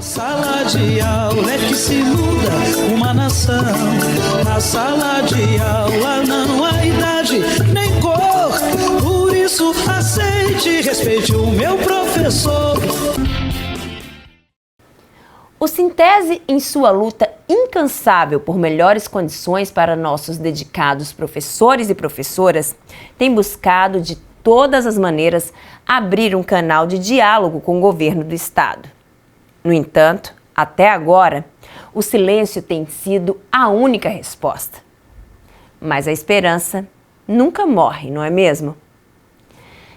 Sala de aula é que se muda uma nação. Na sala de aula não há idade nem cor. Por isso aceite e respeite o meu professor. O Sintese, em sua luta incansável por melhores condições para nossos dedicados professores e professoras, tem buscado de todas as maneiras abrir um canal de diálogo com o governo do Estado. No entanto, até agora, o silêncio tem sido a única resposta. Mas a esperança nunca morre, não é mesmo?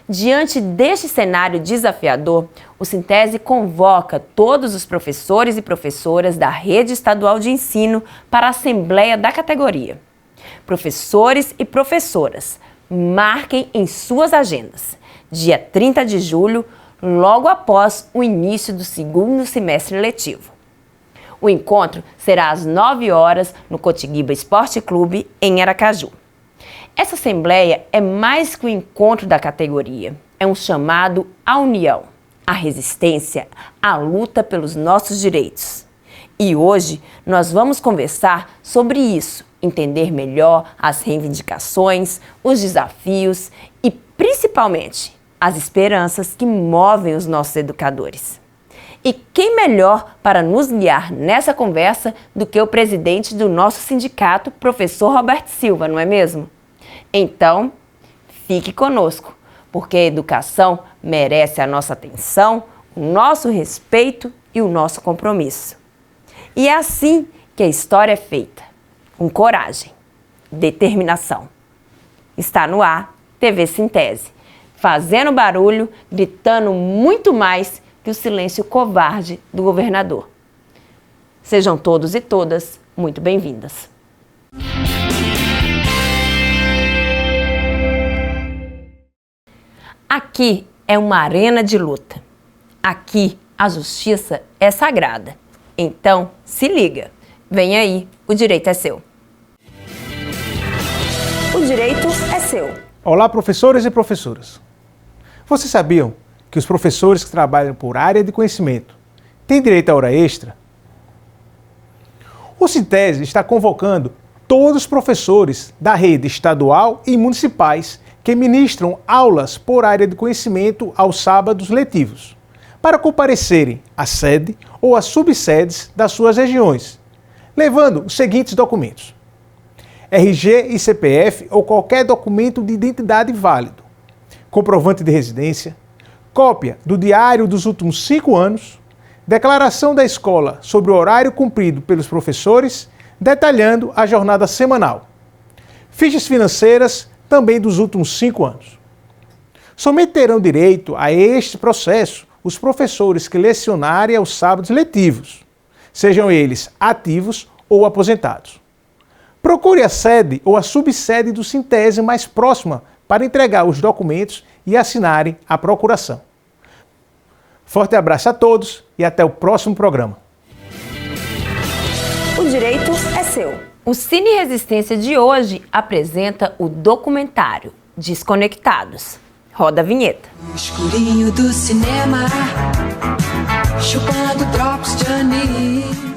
Diante deste cenário desafiador, o Sintese convoca todos os professores e professoras da rede estadual de ensino para a assembleia da categoria. Professores e professoras, marquem em suas agendas, dia 30 de julho, logo após o início do segundo semestre letivo. O encontro será às 9 horas no Cotiguiba Esporte Clube, em Aracaju. Essa assembleia é mais que o encontro da categoria, é um chamado à união, à resistência, à luta pelos nossos direitos. E hoje nós vamos conversar sobre isso, entender melhor as reivindicações, os desafios e, principalmente, as esperanças que movem os nossos educadores. E quem melhor para nos guiar nessa conversa do que o presidente do nosso sindicato, professor Roberto Silva, não é mesmo? Então, fique conosco, porque a educação merece a nossa atenção, o nosso respeito e o nosso compromisso. E é assim que a história é feita, com coragem, determinação. Está no ar, TV Sintese, fazendo barulho, gritando muito mais que o silêncio covarde do governador. Sejam todos e todas muito bem-vindas. Aqui é uma arena de luta. Aqui a justiça é sagrada. Então, se liga. Vem aí, o direito é seu. O direito é seu. Olá, professores e professoras. Vocês sabiam que os professores que trabalham por área de conhecimento têm direito à hora extra? O Sintese está convocando todos os professores da rede estadual e municipais que ministram aulas por área de conhecimento aos sábados letivos, para comparecerem à sede ou às subsedes das suas regiões, levando os seguintes documentos: RG e CPF ou qualquer documento de identidade válido, comprovante de residência, cópia do diário dos últimos 5 anos, declaração da escola sobre o horário cumprido pelos professores, detalhando a jornada semanal, fichas financeiras também dos últimos 5 anos. Somente terão direito a este processo os professores que lecionarem aos sábados letivos, sejam eles ativos ou aposentados. Procure a sede ou a subsede do Sintese mais próxima para entregar os documentos e assinarem a procuração. Forte abraço a todos e até o próximo programa. O direito é seu. O Cine Resistência de hoje apresenta o documentário Desconectados. Roda a vinheta. No escurinho do cinema, chupando drops de anis.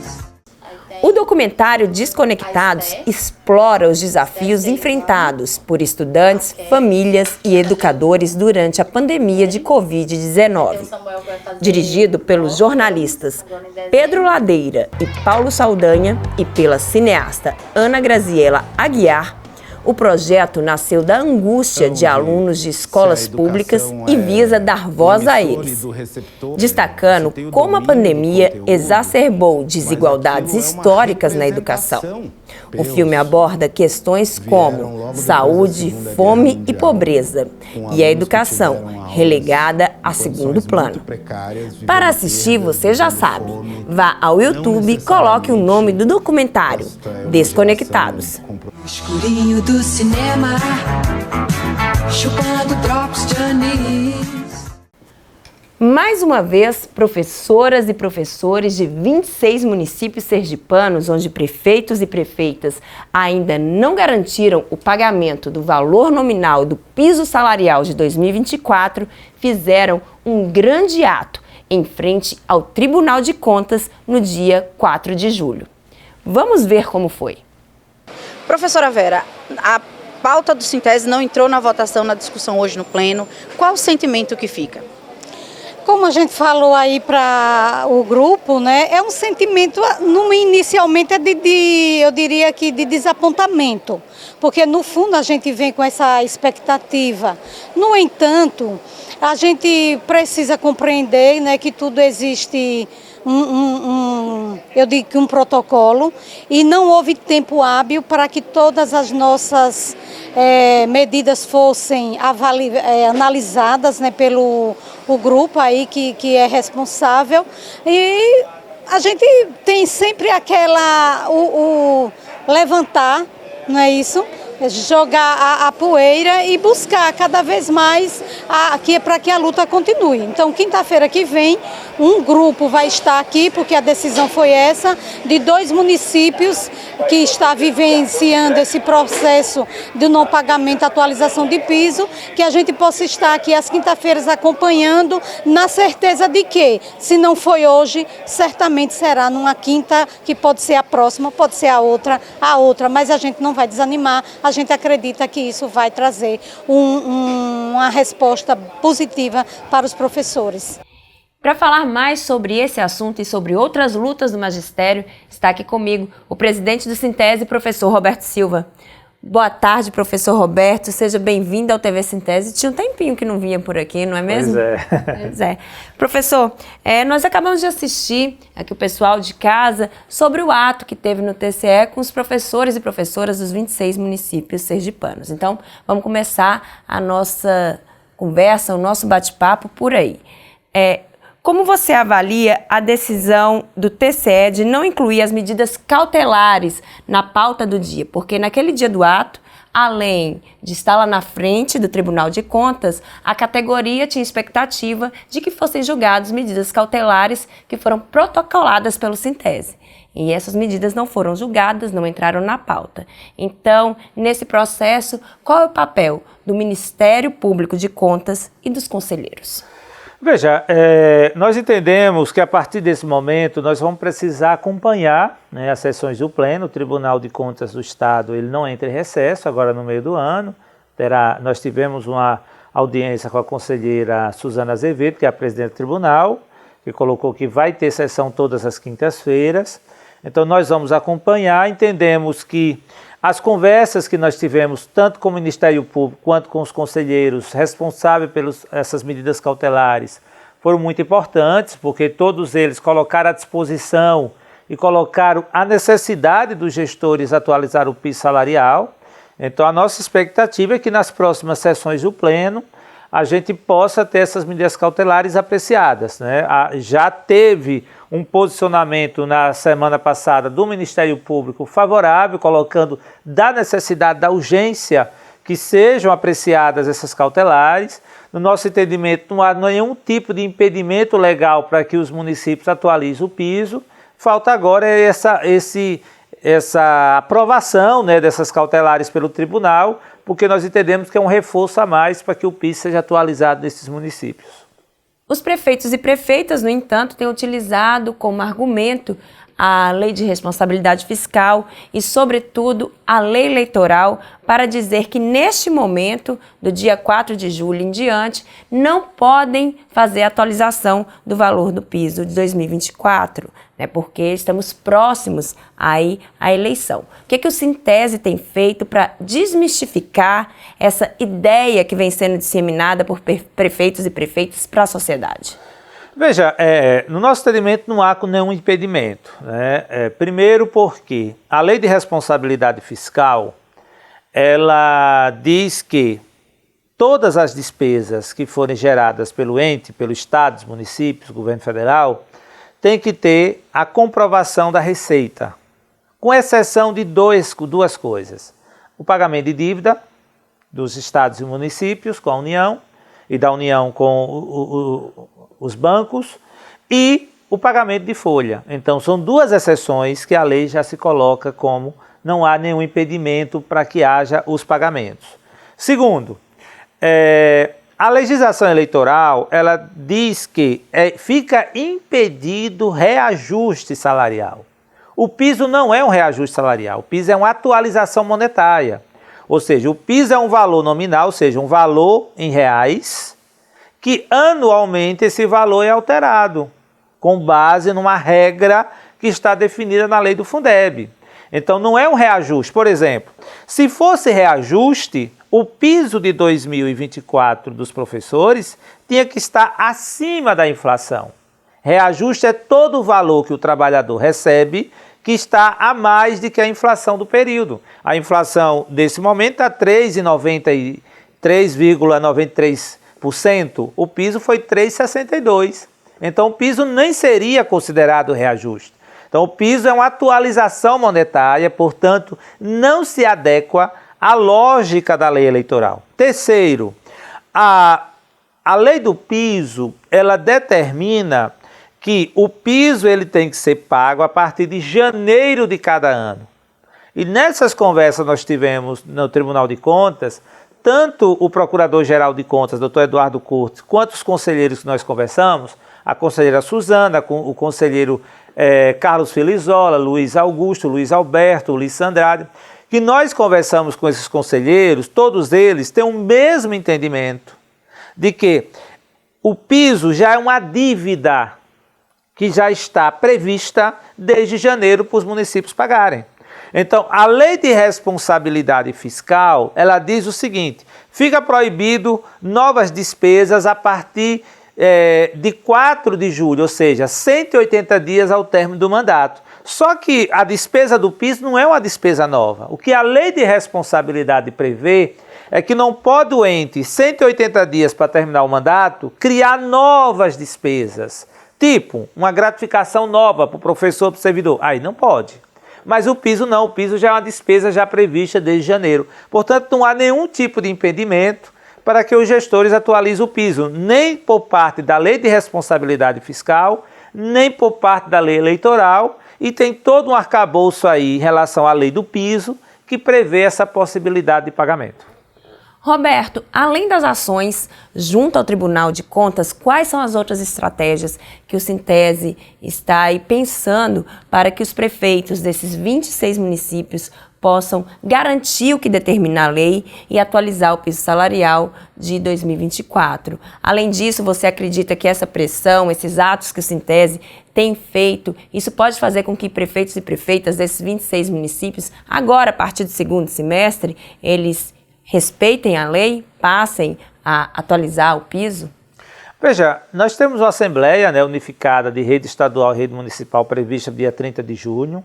O documentário Desconectados explora os desafios enfrentados por estudantes, famílias e educadores durante a pandemia de Covid-19. Dirigido pelos jornalistas Pedro Ladeira e Paulo Saldanha e pela cineasta Ana Graziela Aguiar, o projeto nasceu da angústia de alunos de escolas públicas e visa dar voz a eles, destacando como a pandemia exacerbou desigualdades históricas na educação. O filme aborda questões como saúde, fome e pobreza, e a educação relegada a segundo plano. Para assistir, você já sabe, vá ao YouTube e coloque o nome do documentário, Desconectados. Escurinho do cinema, chupando drops de anis. Mais uma vez, professoras e professores de 26 municípios sergipanos, onde prefeitos e prefeitas ainda não garantiram o pagamento do valor nominal do piso salarial de 2024, fizeram um grande ato em frente ao Tribunal de Contas no dia 4 de julho. Vamos ver como foi. Professora Vera, a pauta do Sintese não entrou na votação, na discussão hoje no Pleno. Qual o sentimento que fica? Como a gente falou aí para o grupo, né, é um sentimento, inicialmente, eu diria que de desapontamento, porque no fundo a gente vem com essa expectativa. No entanto, a gente precisa compreender, né, que tudo existe eu digo que um protocolo, e não houve tempo hábil para que todas as nossas medidas fossem analisadas, né, pelo o grupo aí que é responsável, e a gente tem sempre o levantar, não é isso? Jogar a poeira e buscar cada vez mais para que a luta continue. Então, quinta-feira que vem, um grupo vai estar aqui, porque a decisão foi essa, de 2 municípios que está vivenciando esse processo de não pagamento, atualização de piso, que a gente possa estar aqui às quinta-feiras acompanhando, na certeza de que, se não foi hoje, certamente será numa quinta, que pode ser a próxima, pode ser a outra, mas a gente não vai desanimar. A gente acredita que isso vai trazer uma resposta positiva para os professores. Para falar mais sobre esse assunto e sobre outras lutas do magistério, está aqui comigo o presidente do Sintese, professor Roberto Silva. Boa tarde, professor Roberto. Seja bem-vindo ao TV Sintese. Tinha um tempinho que não vinha por aqui, não é mesmo? Pois é. Professor, nós acabamos de assistir aqui o pessoal de casa sobre o ato que teve no TCE com os professores e professoras dos 26 municípios sergipanos. Então, vamos começar a nossa conversa, o nosso bate-papo por aí. Como você avalia a decisão do TCE de não incluir as medidas cautelares na pauta do dia? Porque naquele dia do ato, além de estar lá na frente do Tribunal de Contas, a categoria tinha expectativa de que fossem julgadas medidas cautelares que foram protocoladas pelo Sintese. E essas medidas não foram julgadas, não entraram na pauta. Então, nesse processo, qual é o papel do Ministério Público de Contas e dos conselheiros? Veja, nós entendemos que a partir desse momento nós vamos precisar acompanhar, né, as sessões do Pleno. O Tribunal de Contas do Estado ele não entra em recesso agora no meio do ano. Nós tivemos uma audiência com a conselheira Suzana Azevedo, que é a presidente do tribunal, que colocou que vai ter sessão todas as quintas-feiras. Então nós vamos acompanhar, entendemos que as conversas que nós tivemos, tanto com o Ministério Público quanto com os conselheiros responsáveis pelas essas medidas cautelares, foram muito importantes, porque todos eles colocaram à disposição e colocaram a necessidade dos gestores atualizar o piso salarial. Então a nossa expectativa é que nas próximas sessões do Pleno a gente possa ter essas medidas cautelares apreciadas, né? Já teve um posicionamento na semana passada do Ministério Público favorável, colocando da necessidade, da urgência que sejam apreciadas essas cautelares. No nosso entendimento, não há nenhum tipo de impedimento legal para que os municípios atualizem o piso. Falta agora essa aprovação, né, dessas cautelares pelo tribunal, porque nós entendemos que é um reforço a mais para que o piso seja atualizado nesses municípios. Os prefeitos e prefeitas, no entanto, têm utilizado como argumento a Lei de Responsabilidade Fiscal e, sobretudo, a Lei Eleitoral para dizer que, neste momento, do dia 4 de julho em diante, não podem fazer a atualização do valor do piso de 2024, né, porque estamos próximos aí à eleição. O que o Sintese tem feito para desmistificar essa ideia que vem sendo disseminada por prefeitos e prefeitas para a sociedade? Veja, no nosso entendimento não há nenhum impedimento, né? Primeiro porque a Lei de Responsabilidade Fiscal, ela diz que todas as despesas que forem geradas pelo ente, pelo Estado, os municípios, governo federal, tem que ter a comprovação da receita, com exceção de duas coisas. O pagamento de dívida dos estados e municípios com a União, e da União com os bancos, e o pagamento de folha. Então, são duas exceções que a lei já se coloca como não há nenhum impedimento para que haja os pagamentos. Segundo, a legislação eleitoral, ela diz que fica impedido reajuste salarial. O piso não é um reajuste salarial, o piso é uma atualização monetária. Ou seja, o piso é um valor nominal, ou seja, um valor em reais, que anualmente esse valor é alterado, com base numa regra que está definida na lei do Fundeb. Então não é um reajuste. Por exemplo, se fosse reajuste, o piso de 2024 dos professores tinha que estar acima da inflação. Reajuste é todo o valor que o trabalhador recebe que está a mais do que a inflação do período. A inflação desse momento está 3,93%, o piso foi 3,62%. Então o piso nem seria considerado reajuste. Então o piso é uma atualização monetária, portanto não se adequa à lógica da lei eleitoral. Terceiro, a lei do piso, ela determina que o piso ele tem que ser pago a partir de janeiro de cada ano. E nessas conversas nós tivemos no Tribunal de Contas, tanto o Procurador-Geral de Contas, Dr. Eduardo Curtis, quanto os conselheiros que nós conversamos, a conselheira Suzana, o conselheiro Carlos Felizola, Luiz Augusto, Luiz Alberto, Luiz Andrade, que nós conversamos com esses conselheiros, todos eles têm o mesmo entendimento de que o piso já é uma dívida que já está prevista desde janeiro para os municípios pagarem. Então, a lei de responsabilidade fiscal, ela diz o seguinte, fica proibido novas despesas a partir de 4 de julho, ou seja, 180 dias ao término do mandato. Só que a despesa do piso não é uma despesa nova. O que a lei de responsabilidade prevê é que não pode o ente, 180 dias para terminar o mandato, criar novas despesas. Tipo, uma gratificação nova para o professor, para o servidor. Aí não pode. Mas o piso não, o piso já é uma despesa já prevista desde janeiro. Portanto, não há nenhum tipo de impedimento para que os gestores atualizem o piso, nem por parte da lei de responsabilidade fiscal, nem por parte da lei eleitoral, e tem todo um arcabouço aí em relação à lei do piso que prevê essa possibilidade de pagamento. Roberto, além das ações junto ao Tribunal de Contas, quais são as outras estratégias que o Sintese está aí pensando para que os prefeitos desses 26 municípios possam garantir o que determina a lei e atualizar o piso salarial de 2024? Além disso, você acredita que essa pressão, esses atos que o Sintese tem feito, isso pode fazer com que prefeitos e prefeitas desses 26 municípios, agora a partir do segundo semestre, eles respeitem a lei, passem a atualizar o piso? Veja, nós temos uma Assembleia unificada de rede estadual e rede municipal prevista dia 30 de julho.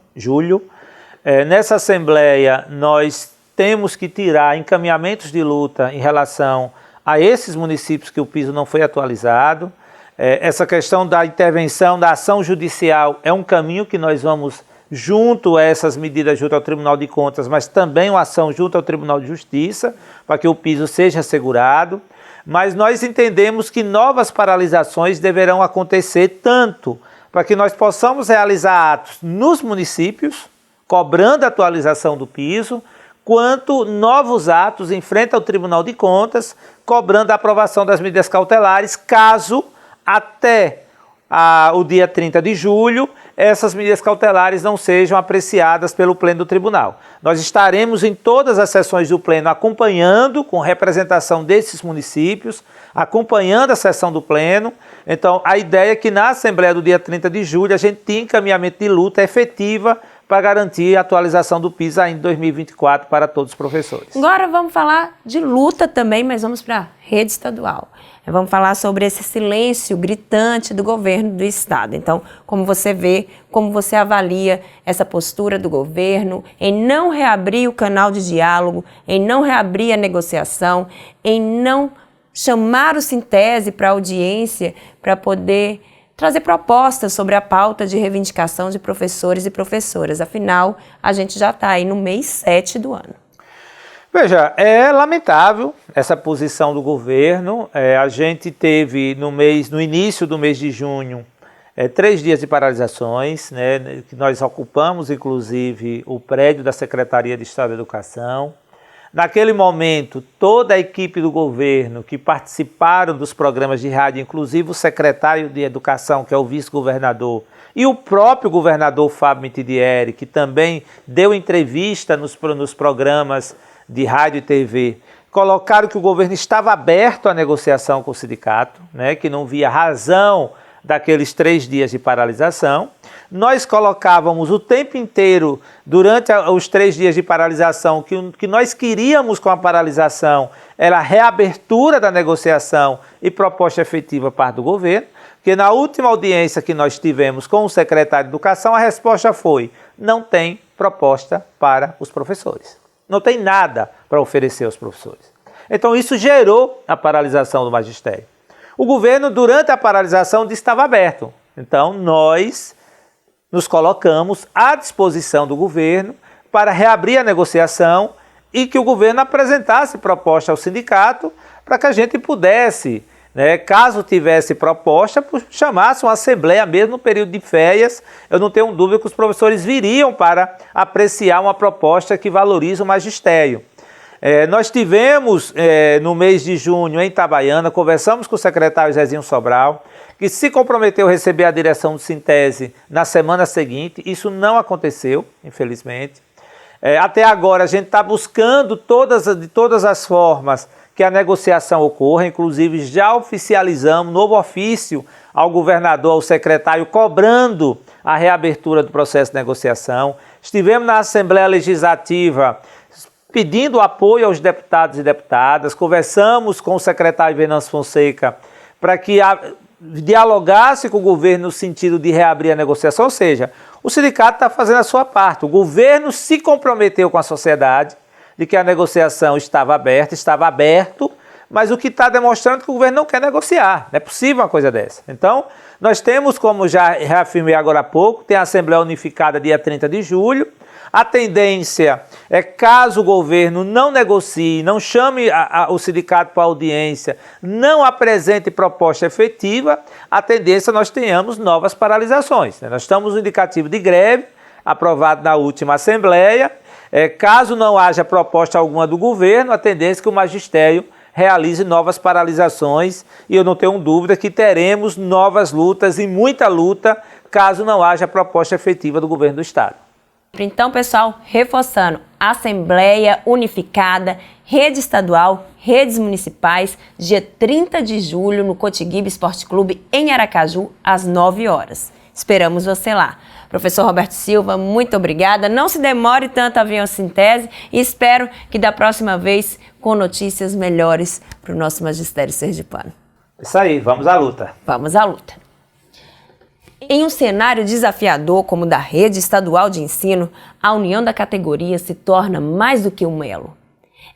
Nessa Assembleia, nós temos que tirar encaminhamentos de luta em relação a esses municípios que o piso não foi atualizado. Essa questão da intervenção, da ação judicial é um caminho que nós vamos junto a essas medidas junto ao Tribunal de Contas, mas também uma ação junto ao Tribunal de Justiça, para que o piso seja assegurado. Mas nós entendemos que novas paralisações deverão acontecer tanto para que nós possamos realizar atos nos municípios, cobrando a atualização do piso, quanto novos atos em frente ao Tribunal de Contas, cobrando a aprovação das medidas cautelares, caso até o dia 30 de julho, essas medidas cautelares não sejam apreciadas pelo Pleno do Tribunal. Nós estaremos em todas as sessões do Pleno acompanhando, com representação desses municípios, acompanhando a sessão do Pleno. Então, a ideia é que na Assembleia do dia 30 de julho a gente tenha encaminhamento de luta efetiva para garantir a atualização do piso ainda em 2024 para todos os professores. Agora vamos falar de luta também, mas vamos para a rede estadual. Vamos falar sobre esse silêncio gritante do governo do estado. Então, como você vê, como você avalia essa postura do governo em não reabrir o canal de diálogo, em não reabrir a negociação, em não chamar o Sintese para audiência para poder trazer propostas sobre a pauta de reivindicação de professores e professoras. Afinal, a gente já está aí no mês 7 do ano. Veja, é lamentável essa posição do governo. A gente teve no início do mês de junho 3 dias de paralisações, que nós ocupamos inclusive o prédio da Secretaria de Estado da Educação. Naquele momento, toda a equipe do governo que participaram dos programas de rádio, inclusive o secretário de Educação, que é o vice-governador, e o próprio governador Fábio Mitidieri, que também deu entrevista nos programas de rádio e TV, colocaram que o governo estava aberto à negociação com o sindicato, né, que não via razão daqueles 3 dias de paralisação. Nós colocávamos o tempo inteiro, durante os 3 dias de paralisação, que o que nós queríamos com a paralisação era a reabertura da negociação e proposta efetiva parte do governo, porque na última audiência que nós tivemos com o secretário de Educação, a resposta foi: não tem proposta para os professores. Não tem nada para oferecer aos professores. Então isso gerou a paralisação do magistério. O governo, durante a paralisação, disse que estava aberto. Então nós nos colocamos à disposição do governo para reabrir a negociação e que o governo apresentasse proposta ao sindicato para que a gente pudesse, né, caso tivesse proposta, chamasse uma assembleia mesmo no período de férias. Eu não tenho dúvida que os professores viriam para apreciar uma proposta que valoriza o magistério. Nós tivemos no mês de junho em Itabaiana, conversamos com o secretário Zezinho Sobral, que se comprometeu a receber a direção do Sintese na semana seguinte. Isso não aconteceu, infelizmente. Até agora a gente está buscando de todas as formas que a negociação ocorra, inclusive já oficializamos novo ofício ao governador, ao secretário, cobrando a reabertura do processo de negociação. Estivemos na Assembleia Legislativa pedindo apoio aos deputados e deputadas, conversamos com o secretário Venâncio Fonseca para que dialogasse com o governo no sentido de reabrir a negociação, ou seja, o sindicato está fazendo a sua parte, o governo se comprometeu com a sociedade de que a negociação estava aberto, mas o que está demonstrando é que o governo não quer negociar, não é possível uma coisa dessa. Então, nós temos, como já reafirmei agora há pouco, tem a Assembleia Unificada dia 30 de julho, a tendência é, caso o governo não negocie, não chame o sindicato para audiência, não apresente proposta efetiva, a tendência é nós tenhamos novas paralisações. Nós estamos no indicativo de greve, aprovado na última Assembleia. Caso não haja proposta alguma do governo, a tendência é que o magistério realize novas paralisações e eu não tenho dúvida que teremos novas lutas e muita luta caso não haja proposta efetiva do governo do Estado. Então, pessoal, reforçando, Assembleia Unificada, Rede Estadual, Redes Municipais, dia 30 de julho no Cotiguíba Esporte Clube, em Aracaju, às 9 horas. Esperamos você lá. Professor Roberto Silva, muito obrigada. Não se demore tanto a vir ao Sintese e espero que da próxima vez com notícias melhores para o nosso magistério sergipano. Isso aí, vamos à luta. Vamos à luta. Em um cenário desafiador como o da Rede Estadual de Ensino, a união da categoria se torna mais do que um elo.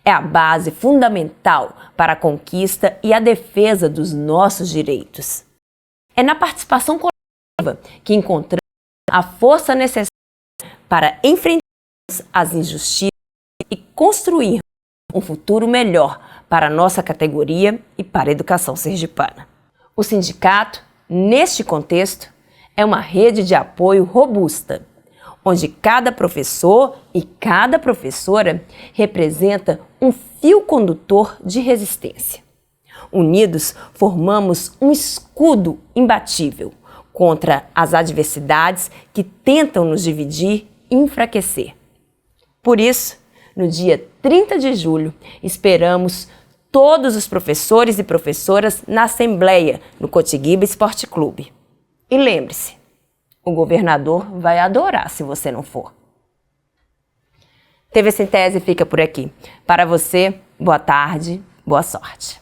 É a base fundamental para a conquista e a defesa dos nossos direitos. É na participação coletiva que encontramos a força necessária para enfrentar as injustiças e construir um futuro melhor para a nossa categoria e para a educação sergipana. O sindicato, neste contexto, é uma rede de apoio robusta, onde cada professor e cada professora representa um fio condutor de resistência. Unidos, formamos um escudo imbatível contra as adversidades que tentam nos dividir e enfraquecer. Por isso, no dia 30 de julho, esperamos todos os professores e professoras na Assembleia, no Cotiguíba Esporte Clube. E lembre-se, o governador vai adorar se você não for. TV Sintese fica por aqui. Para você, boa tarde, boa sorte.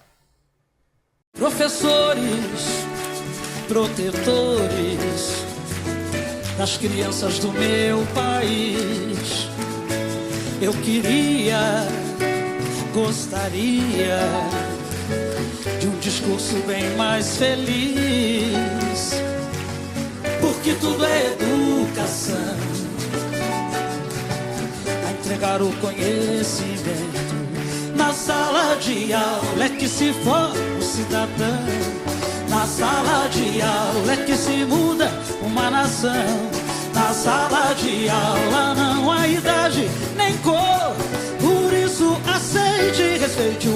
Professores, protetores das crianças do meu país, eu gostaria de um discurso bem mais feliz, porque tudo é educação, a entregar o conhecimento na sala de aula é que se forma o cidadão, na sala de aula é que se muda uma nação, na sala de aula não há idade nem cor, por isso aceita. aceite, respeite